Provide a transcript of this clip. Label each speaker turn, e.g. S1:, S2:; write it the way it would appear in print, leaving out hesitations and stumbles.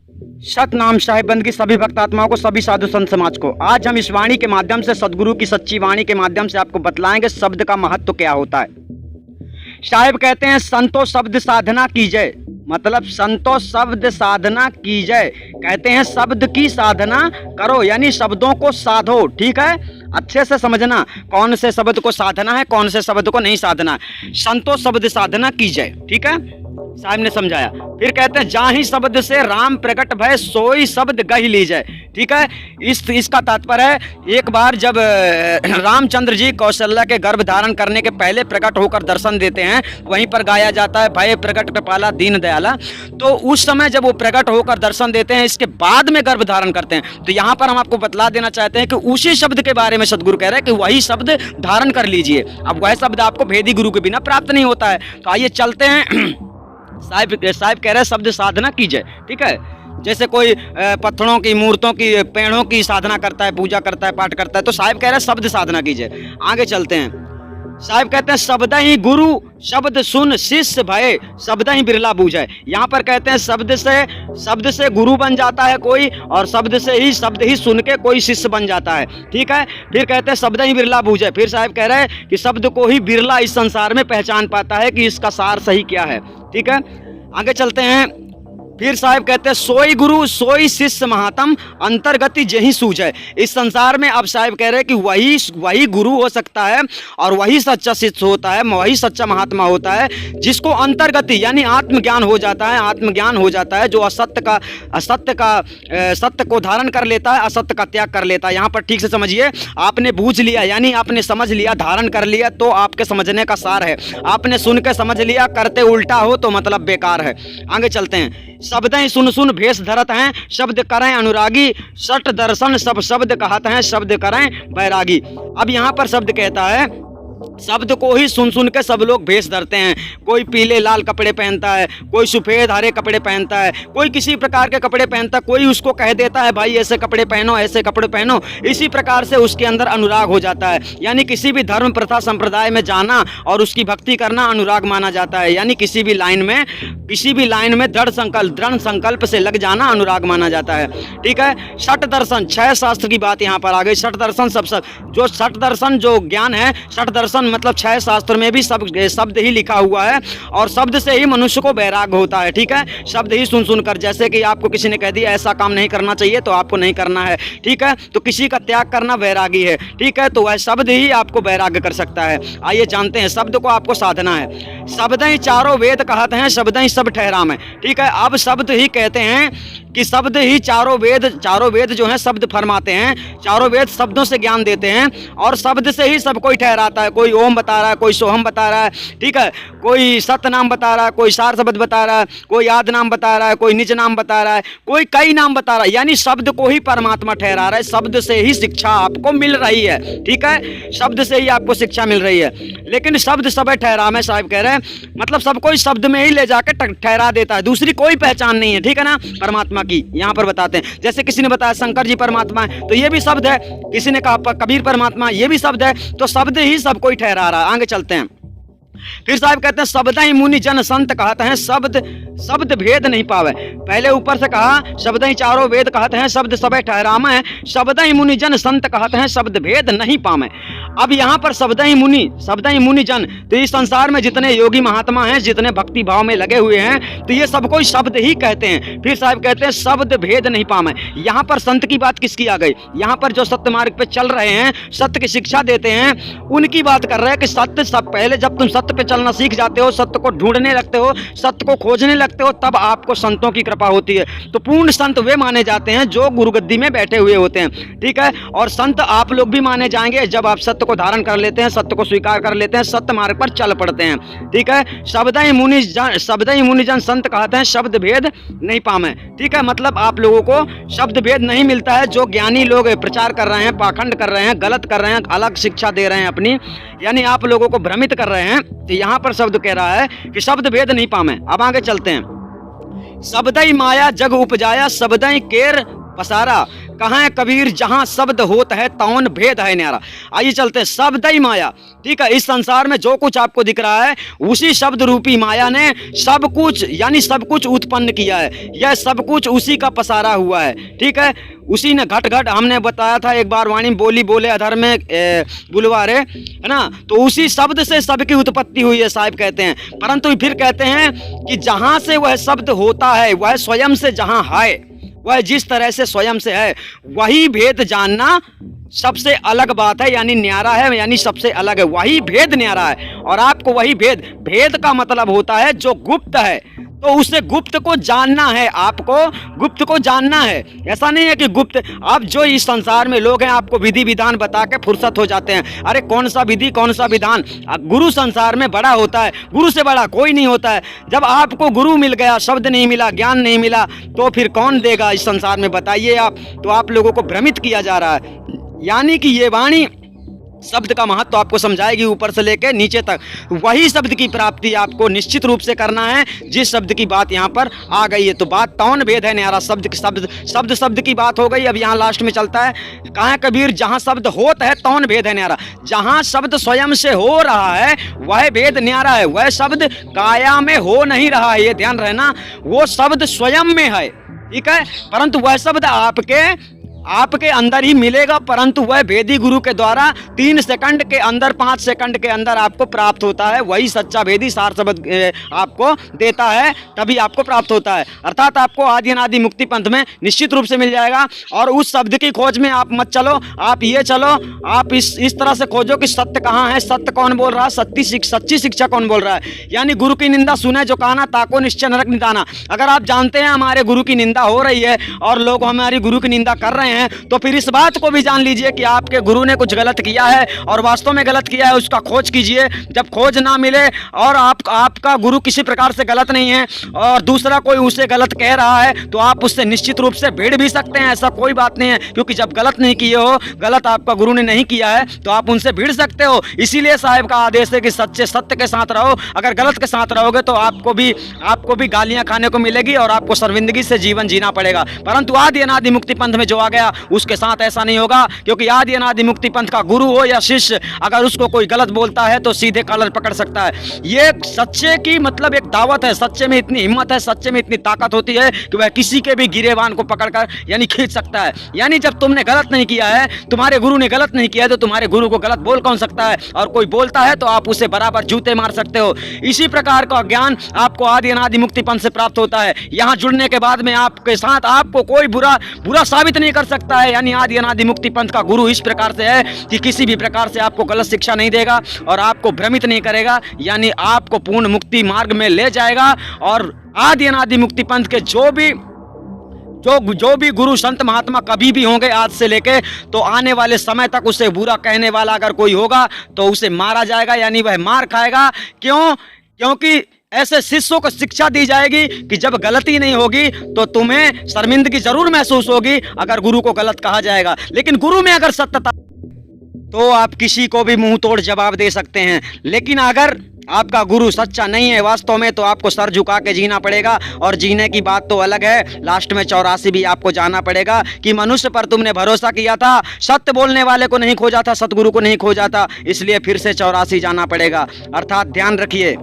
S1: सतनाम साहिब बंद की सभी भक्त आत्माओं को, सभी साधु संत समाज को। आज हम इस वाणी के माध्यम से, सदगुरु की सच्ची वाणी के माध्यम से आपको बतलाएंगे शब्द का महत्व क्या होता है। साहिब कहते हैं संतो शब्द साधना कीजिए, मतलब संतो शब्द साधना कीजिए, कहते हैं शब्द की साधना करो, यानी शब्दों को साधो। ठीक है, अच्छे से समझना कौन से शब्द को साधना है, कौन से शब्द को नहीं साधना। संतो शब्द साधना कीजिए, ठीक है, साहब ने समझाया। फिर कहते हैं जाहि शब्द से राम प्रकट भय सोई शब्द गहि लीजिए। ठीक है, इसका तात्पर्य है, एक बार जब रामचंद्र जी कौशल्या के गर्भ धारण करने के पहले प्रकट होकर दर्शन देते हैं, वहीं पर गाया जाता है भय प्रकट कृपाला दीन दयाला। तो उस समय जब वो प्रकट होकर दर्शन देते हैं, इसके बाद में गर्भ धारण करते हैं। तो यहाँ पर हम आपको बतला देना चाहते हैं कि उसी शब्द के बारे में सदगुरु कह रहे हैं कि वही शब्द धारण कर लीजिए। अब वह शब्द आपको भेदी गुरु के बिना प्राप्त नहीं होता है। तो आइए चलते हैं। साहिब कह रहे हैं शब्द साधना कीजिए। ठीक है, जैसे कोई पत्थरों की, मूर्तों की, पेड़ों की साधना करता है, पूजा करता है, पाठ करता है, तो साहिब कह रहे हैं शब्द साधना कीजिए। आगे चलते हैं। साहिब कहते हैं शब्द ही गुरु शब्द सुन शिष्य भय शब्द ही बिरला बूझे। यहाँ पर कहते हैं शब्द से गुरु बन जाता है कोई, और शब्द ही सुन के कोई शिष्य बन जाता है। ठीक है, फिर कहते हैं शब्द ही बिरला बूझे। फिर साहिब कह रहे हैं कि शब्द को ही बिरला इस संसार में पहचान पाता है कि इसका सार सही क्या है। ठीक है, आगे चलते हैं। फिर साहिब कहते हैं सोई गुरु सोई शिष्य महात्म अंतर्गति जही सूझे। इस संसार में अब साहिब कह रहे हैं कि वही गुरु हो सकता है और वही सच्चा शिष्य होता है, वही सच्चा महात्मा होता है जिसको अंतर्गति यानी आत्मज्ञान हो जाता है। आत्मज्ञान हो जाता है जो सत्य को धारण कर लेता है, असत्य का त्याग कर लेता है। यहाँ पर ठीक से समझिए, आपने बूझ लिया यानी आपने समझ लिया, धारण कर लिया तो आपके समझने का सार है। आपने सुन के समझ लिया, करते उल्टा हो तो मतलब बेकार है। आगे चलते हैं। शब्द ही सुन सुन भेष धरत हैं शब्द करें अनुरागी सठ दर्शन सब शब्द कहत हैं शब्द करें बैरागी। अब यहाँ पर शब्द कहता है शब्द को ही सुन सुन के सब लोग भेष धरते हैं। कोई पीले लाल कपड़े पहनता है, कोई सफ़ेद हरे कपड़े पहनता है, कोई किसी प्रकार के कपड़े पहनता है, कोई उसको कह देता है भाई ऐसे कपड़े पहनो, ऐसे कपड़े पहनो। इसी प्रकार से उसके अंदर अनुराग हो जाता है, यानी किसी भी धर्म प्रथा संप्रदाय में जाना और उसकी भक्ति करना अनुराग माना जाता है। यानी किसी भी लाइन में दृढ़ संकल्प से लग जाना अनुराग माना जाता है। ठीक है, षट दर्शन, 6 शास्त्र की बात यहाँ पर आ गई। षट दर्शन जो षट दर्शन जो ज्ञान है, षट दर्शन मतलब 6 शास्त्र में भी शब्द ही लिखा हुआ है, और शब्द से ही मनुष्य को वैराग्य होता है। ठीक है, शब्द ही सुन सुनकर, जैसे कि आपको किसी ने कह दिया ऐसा काम नहीं करना चाहिए तो आपको नहीं करना है। ठीक है, तो किसी का त्याग करना वैरागी है। ठीक है, तो वह शब्द ही आपको वैराग्य कर सकता है। आइए जानते हैं, शब्द को आपको साधना है। शब्द ही चारों वेद कहते हैं शब्द ही सब ठहराम है। ठीक है, अब शब्द ही कहते हैं कि शब्द ही चारों वेद जो है शब्द फरमाते हैं। चारों वेद शब्दों से ज्ञान देते हैं और शब्द से ही सब कोई ठहराता है। कोई ओम बता रहा है, कोई सोहम बता रहा है। ठीक है, कोई सत नाम बता रहा है, कोई सार शब्द बता रहा है, कोई आद नाम बता रहा है, कोई निज नाम बता रहा है, कोई कई नाम बता रहा है। यानी शब्द को ही परमात्मा ठहरा रहा है। शब्द से ही शिक्षा आपको मिल रही है। ठीक है, शब्द से ही आपको शिक्षा मिल रही है। लेकिन शब्द सब ठहरा में साहिब कह रहे हैं, मतलब सबको इस शब्द में ही ले जाकर ठहरा देता है, दूसरी कोई पहचान नहीं है। ठीक है ना, परमात्मा की यहाँ पर बताते हैं। जैसे किसी ने बताया शंकर जी परमात्मा है, तो ये भी शब्द है। किसी ने कहा कबीर परमात्मा, ये भी शब्द है। तो शब्द ही सब कोई ठहरा रहा है। आगे चलते हैं। फिर साहब कहते हैं शब्द ही मुनि जन संत कहते हैं शब्द भेद नहीं पावे। पहले ऊपर से कहा शब्द ही चारों वेद कहते हैं शब्द सब ठहराम है, शब्द ही मुनि जन संत कहते हैं शब्द भेद नहीं पावे। अब यहाँ पर शब्द ही मुनि जन, तो इस संसार में जितने योगी महात्मा हैं, जितने भक्ति भाव में लगे हुए हैं, तो ये सबको शब्द ही कहते हैं। फिर साहब कहते हैं शब्द भेद नहीं पावे। यहाँ पर संत की बात किसकी आ गई? यहाँ पर जो सत्य मार्ग पे चल रहे हैं, सत्य की शिक्षा देते हैं, उनकी बात कर रहे हैं कि सत्य सब पहले जब तुम सत्य पे चलना सीख जाते हो, सत्य को ढूंढने लगते हो, सत्य को खोजने लगते हो, तब आपको संतों की कृपा होती है। तो पूर्ण संत वे माने जाते हैं जो गुरुगद्दी में बैठे हुए होते हैं। ठीक है, और संत आप लोग भी माने जाएंगे जब आप सत्य को धारण कर लेते हैं, सत्य को स्वीकार कर लेते हैं, सत्य मार्ग पर चल पड़ते हैं। ठीक है, शब्द ही मुनिजन संत कहते हैं शब्द भेद नहीं पावे। ठीक है, मतलब आप लोगों को शब्द भेद नहीं मिलता है। जो ज्ञानी लोग प्रचार कर रहे हैं, पाखंड कर रहे हैं, गलत कर रहे हैं, अलग शिक्षा दे रहे हैं अपनी, यानी आप लोगों को भ्रमित कर रहे हैं, तो यहाँ पर शब्द कह रहा है कि शब्द भेद नहीं पावे। अब आगे चलते हैं। शब्द ही माया जग उपजाया शब्द ही केर पसारा, कहाँ है कबीर, जहाँ शब्द होता है तौन भेद है न्यारा। आइए चलते हैं, शब्द ही माया। ठीक है, इस संसार में जो कुछ आपको दिख रहा है उसी शब्द रूपी माया ने सब कुछ यानी सब कुछ उत्पन्न किया है। यह सब कुछ उसी का पसारा हुआ है। ठीक है, उसी ने घट घट, हमने बताया था एक बार, वाणी बोली बोले अधर में बुलवारे, है ना। तो उसी शब्द से सबकी उत्पत्ति हुई है साहब कहते हैं। परंतु फिर कहते हैं कि जहाँ से वह शब्द होता है वह स्वयं से जहाँ है, वह जिस तरह से स्वयं से है, वही भेद जानना सबसे अलग बात है, यानी न्यारा है, यानी सबसे अलग है, वही भेद न्यारा है। और आपको वही भेद, भेद का मतलब होता है जो गुप्त है, तो उसे गुप्त को जानना है, आपको गुप्त को जानना है। ऐसा नहीं है कि गुप्त, आप जो इस संसार में लोग हैं आपको विधि विधान बता के फुर्सत हो जाते हैं, अरे कौन सा विधि कौन सा विधान। गुरु संसार में बड़ा होता है, गुरु से बड़ा कोई नहीं होता है। जब आपको गुरु मिल गया, शब्द नहीं मिला, ज्ञान नहीं मिला, तो फिर कौन देगा इस संसार में, बताइए आप। तो आप लोगों को भ्रमित किया जा रहा है। यानी कि ये वाणी शब्द का महत्व तो आपको समझाएगी ऊपर से लेकर नीचे तक। वही शब्द की प्राप्ति आपको निश्चित रूप से करना है जिस शब्द की बात यहाँ पर आ गई है। तो बात तौन भेद है न्यारा, शब्द की बात हो गई। अब यहाँ लास्ट में चलता है, कहाँ है कबीर, जहाँ शब्द होता है तौन भेद है न्यारा। जहाँ शब्द स्वयं से हो रहा है वह भेद न्यारा है। वह शब्द काया में हो नहीं रहा है, ये ध्यान रहना, वो शब्द स्वयं में है। ठीक है, परंतु वह शब्द आपके अंदर ही मिलेगा, परंतु वह भेदी गुरु के द्वारा 3 सेकंड के अंदर, 5 सेकंड के अंदर आपको प्राप्त होता है। वही सच्चा भेदी सार शब्द आपको देता है, तभी आपको प्राप्त होता है। अर्थात आपको आदि अनादि मुक्ति पंथ में निश्चित रूप से मिल जाएगा। और उस शब्द की खोज में आप मत चलो, आप ये चलो, आप इस तरह से खोजो कि सत्य कहाँ है, सत्य कौन बोल रहा है, सच्ची शिक्षा कौन बोल रहा है। यानी गुरु की निंदा सुने जो कहना, ताको निश्चय नरक निदाना। अगर आप जानते हैं हमारे गुरु की निंदा हो रही है और लोग हमारी गुरु की निंदा कर रहे हैं, तो फिर इस बात को भी जान लीजिए कि आपके गुरु ने कुछ गलत किया है और वास्तव में गलत किया है, उसका खोज कीजिए। जब खोज ना मिले और आपका गुरु किसी प्रकार से गलत नहीं है और दूसरा कोई उसे गलत कह रहा है, तो आप उससे निश्चित रूप से भिड़ भी सकते हैं, ऐसा कोई बात नहीं है। क्योंकि जब गलत नहीं किए हो, गलत आपका गुरु ने नहीं किया है, तो आप उनसे भिड़ सकते हो। इसीलिए साहिब का आदेश है कि सच्चे सत्य के साथ रहो। अगर गलत के साथ रहोगे तो आपको भी गालियां खाने को मिलेगी और आपको शर्मिंदगी से जीवन जीना पड़ेगा। परंतु आदि अनादि मुक्ति पंथ में जो आ गया उसके साथ ऐसा नहीं होगा, क्योंकि आदि अनादि मुक्ति पंथ का गुरु हो या शिष्य, अगर उसको कोई गलत बोलता है तो सीधे कॉलर पकड़ सकता है। ये सच्चे की मतलब एक दावत है। सच्चे में इतनी हिम्मत है, सच्चे में इतनी ताकत होती है कि वह किसी के भी गिरेबान को पकड़कर यानी खींच सकता है। यानी जब तुमने गलत नहीं किया है, तुम्हारे गुरु ने गलत नहीं किया है, तो तुम्हारे गुरु को गलत बोल कौन सकता है। और कोई बोलता है तो आप उसे बराबर जूते मार सकते हो। इसी प्रकार का ज्ञान आपको आदि अनादि मुक्ति पंथ से प्राप्त होता है। यहाँ जुड़ने के बाद में आपके साथ आपको कोई बुरा साबित नहीं कर सकता है। यानी आदि अनादि मुक्ति पंथ का गुरु इस प्रकार से है कि किसी भी प्रकार से आपको गलत शिक्षा नहीं देगा और आपको भ्रमित नहीं करेगा, यानी आपको पूर्ण मुक्ति मार्ग में ले जाएगा। और आदि अनादि मुक्ति पंथ के जो भी गुरु संत महात्मा कभी भी होंगे आज से लेके तो आने वाले समय तक, उसे बुरा कहने वाला अगर कोई होगा तो उसे मारा जाएगा, यानी वह मार खाएगा। क्योंकि ऐसे शिष्यों को शिक्षा दी जाएगी कि जब गलती नहीं होगी तो तुम्हें शर्मिंदगी जरूर महसूस होगी अगर गुरु को गलत कहा जाएगा, लेकिन गुरु में अगर सत्यता तो आप किसी को भी मुंह तोड़ जवाब दे सकते हैं। लेकिन अगर आपका गुरु सच्चा नहीं है वास्तव में, तो आपको सर झुका के जीना पड़ेगा। और जीने की बात तो अलग है, लास्ट में 84 भी आपको जाना पड़ेगा कि मनुष्य पर तुमने भरोसा किया था, सत्य बोलने वाले को नहीं खोजा था, सतगुरु को नहीं खोजा था, इसलिए फिर से 84 जाना पड़ेगा। अर्थात ध्यान रखिए।